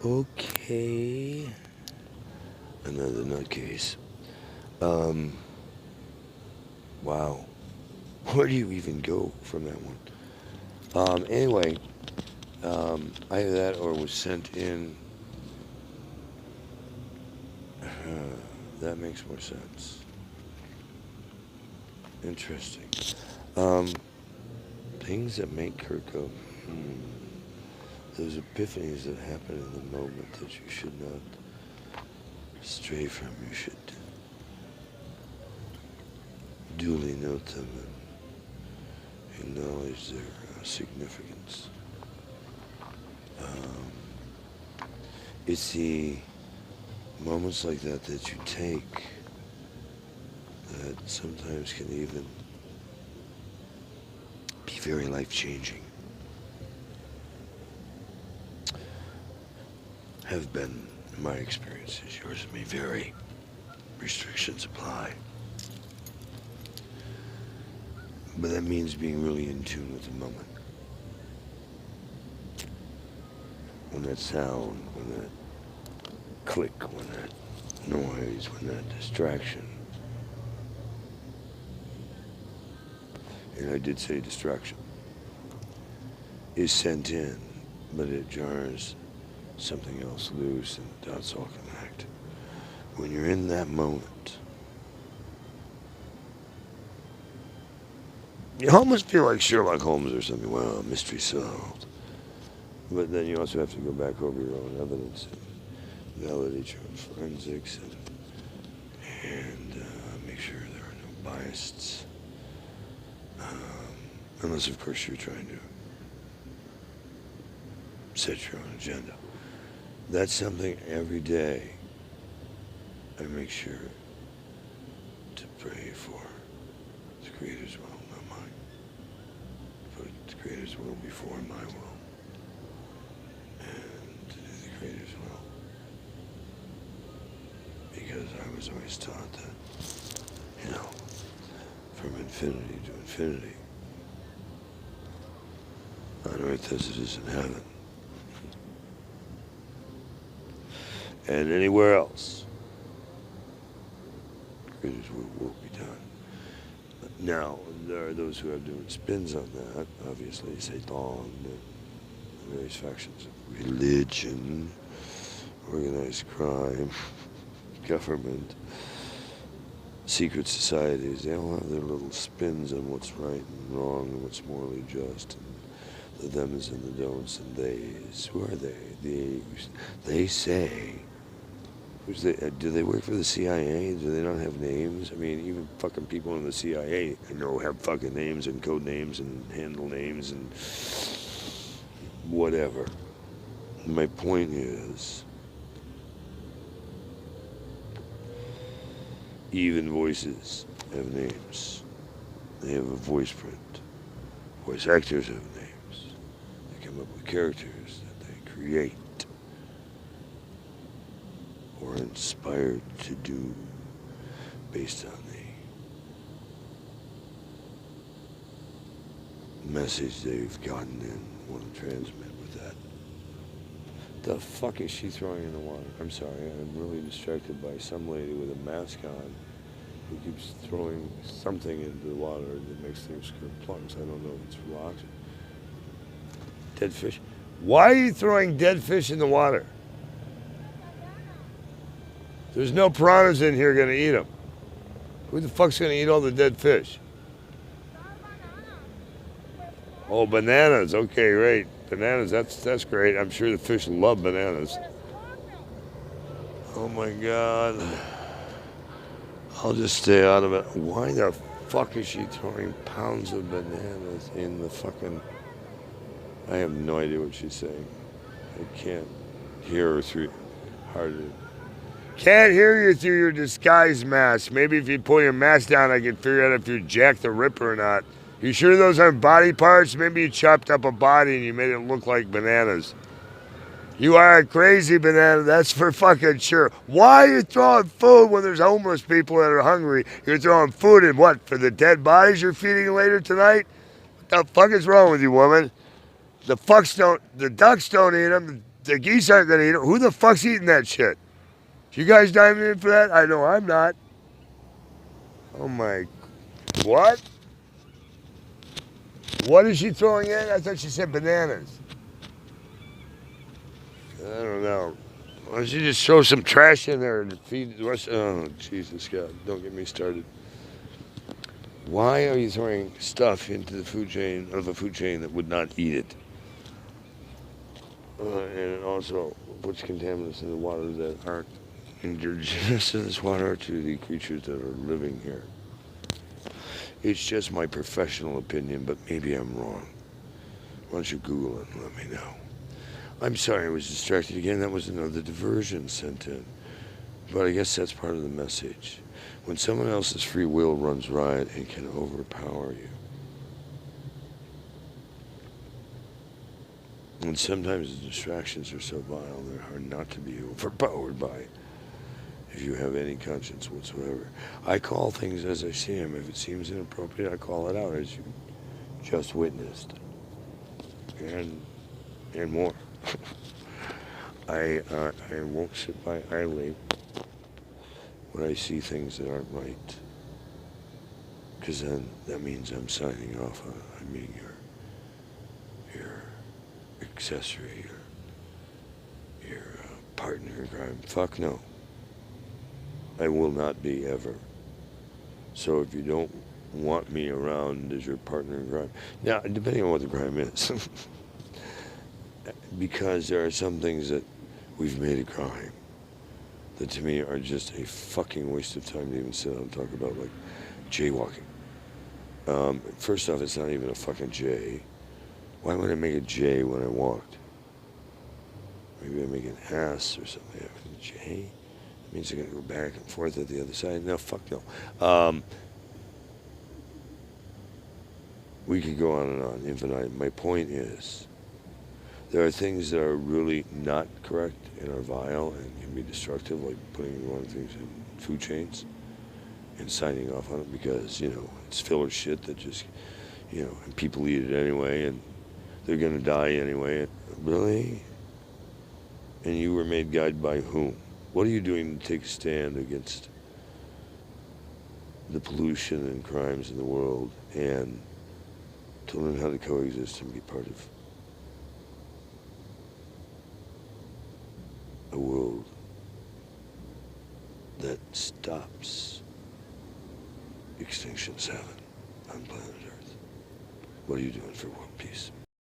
Okay. Another nutcase. Wow. Where do you even go from that one? Anyway, either that or was sent in. That makes more sense. Interesting. Um, things that make her go, those epiphanies that happen in the moment that you should not stray from. You should duly note them and acknowledge their significance. It's the moments like that that you take that sometimes can even be very life-changing. Have been, in my experiences, yours may vary. Restrictions apply. But that means being really in tune with the moment. When that sound, when that click, when that noise, when that distraction. And I did say distraction. Is sent in, but it jars something else loose and the dots all connect. When you're in that moment, you almost feel like Sherlock Holmes or something. Well, mystery solved. But then you also have to go back over your own evidence and validate your own forensics and make sure there are no biases. Unless, of course, you're trying to set your own agenda. That's something every day I make sure to pray for the Creator's will, not mine. Put the Creator's will before my will. And to do the Creator's will. Because I was always taught that, from infinity to infinity, on earth as it is in heaven, and anywhere else, Creator's will be done. Now, there are those who have different spins on that. Obviously, Satan and various factions of religion, organized crime, government, secret societies. They all have their little spins on what's right and wrong and what's morally just, and the thems and the don'ts and theys. Who are they? They say. Do they work for the CIA? Do they not have names? I mean, even fucking people in the CIA, have fucking names and code names and handle names and whatever. My point is, even voices have names. They have a voice print. Voice actors have names. They come up with characters that they create or inspired to do based on the message they've gotten in, want to transmit with that. The fuck is she throwing in the water? I'm sorry, I'm really distracted by some lady with a mask on who keeps throwing something into the water that makes things plugs. I don't know if it's rocks. Dead fish. Why are you throwing dead fish in the water? There's no piranhas in here gonna eat them. Who the fuck's gonna eat all the dead fish? Oh, bananas. Okay, great. Bananas, that's great. I'm sure the fish love bananas. Oh my God. I'll just stay out of it. Why the fuck is she throwing pounds of bananas in the fucking... I have no idea what she's saying. I can't hear her through... Hardly. Can't hear you through your disguise mask. Maybe if you pull your mask down, I can figure out if you're Jack the Ripper or not. You sure those aren't body parts? Maybe you chopped up a body and you made it look like bananas. You are a crazy banana, that's for fucking sure. Why are you throwing food when there's homeless people that are hungry? You're throwing food in what, for the dead bodies you're feeding later tonight? What the fuck is wrong with you, woman? The ducks don't eat them. the geese aren't going to eat it, who the fuck's eating that shit? You guys diving in for that? I know I'm not. Oh my... What? What is she throwing in? I thought she said bananas. I don't know. Why don't you just throw some trash in there and feed the rest? Oh, Jesus God. Don't get me started. Why are you throwing stuff into the food chain of a food chain that would not eat it? And it also puts contaminants in the water that aren't indigenous to this water to the creatures that are living here. It's just my professional opinion, but maybe I'm wrong. Why don't you Google it and let me know? I'm sorry I was distracted again. That was another diversion sent in. But I guess that's part of the message. When someone else's free will runs riot, it can overpower you. And sometimes the distractions are so vile, they're hard not to be overpowered by, if you have any conscience whatsoever. I call things as I see them. If it seems inappropriate, I call it out, as you just witnessed. And more. I won't sit by idly when I see things that aren't right, because then that means I'm signing off on it. I mean your accessory, your partner in crime. Fuck no. I will not be ever. So if you don't want me around as your partner in crime, now depending on what the crime is, because there are some things that we've made a crime that to me are just a fucking waste of time to even sit down and talk about, like jaywalking. First off, it's not even a fucking J. Why would I make a J when I walked? Maybe I make an ass or something. A J? That means I gotta go back and forth at the other side. No, fuck no. We could go on and on, infinite. My point is, there are things that are really not correct and are vile and can be destructive, like putting the wrong things in food chains and signing off on it because, you know, it's filler shit that just, you know, and people eat it anyway and they're going to die anyway. Really? And you were made guide by whom? What are you doing to take a stand against the pollution and crimes in the world and to learn how to coexist and be part of a world that stops Extinction 7 on planet Earth? What are you doing for world peace?